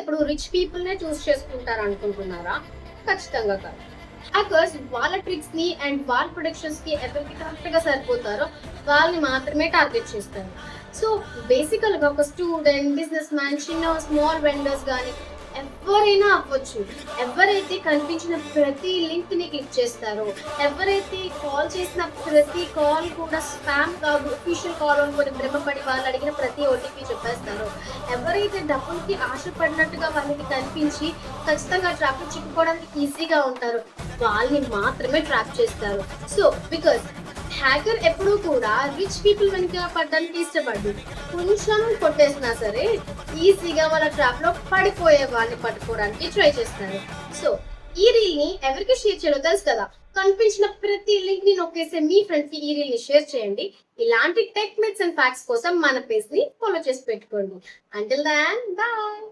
ఎప్పుడు rich people నే చూస్ చేసుకుంటారు అనుకుంటున్నారా? ఖచ్చితంగా కాదు. హ్యాకర్స్ వాళ్ళ ట్రిక్స్ ని అండ్ వాళ్ళ ప్రొడక్షన్స్ కి ఎవరికి కరెక్ట్ గా సరిపోతారో వాళ్ళని మాత్రమే టార్గెట్ చేస్తారు. సో బేసికల్ గా ఒక స్టూడెంట్, బిజినెస్ మ్యాన్, చిన్న స్మాల్ వెండర్స్ కానీ ఎవరైనా అవ్వచ్చు. ఎవరైతే కనిపించిన ప్రతి లింక్ ని క్లిక్ చేస్తారో, ఎవరైతే కాల్ చేసిన ప్రతి కాల్ కూడా స్పామ్ కాదు, అఫీషియల్ కాల్ అనుకుని భ్రమపడి వాళ్ళు అడిగిన ప్రతి ఓటీపీ చెప్పేస్తారో, ఎవరైతే డబ్బులకి ఆశపడినట్టుగా వాళ్ళకి కనిపించి ఖచ్చితంగా ట్రాప్ చిక్కుకోవడానికి ఈజీగా ఉంటారో వాళ్ళని మాత్రమే ట్రాప్ చేస్తారు. సో బికాస్ హ్యాకర్ ఎప్పుడూ కూడా రిచ్ పీపుల్ వెనుక పడడానికి ఇష్టపడ్డు. కొంచెం కొట్టేసినా సరే ఈజీగా వాళ్ళ ట్రాప్ లో పడిపోయే వాళ్ళని పట్టుకోవడానికి ట్రై చేస్తారు. సో ఈ రీల్ ని ఎవరికి షేర్ చేయాలో తెలుసు కదా. కనిపించిన ప్రతి లింక్ ని నొక్కేసే మీ ఫ్రెండ్స్ కి ఈ రీల్ ని షేర్ చేయండి. ఇలాంటి టెక్ మిత్స్ అండ్ ఫ్యాక్ట్స్ కోసం మన పేజ్ ని ఫాలో చేసి పెట్టుకోండి. Until then bye.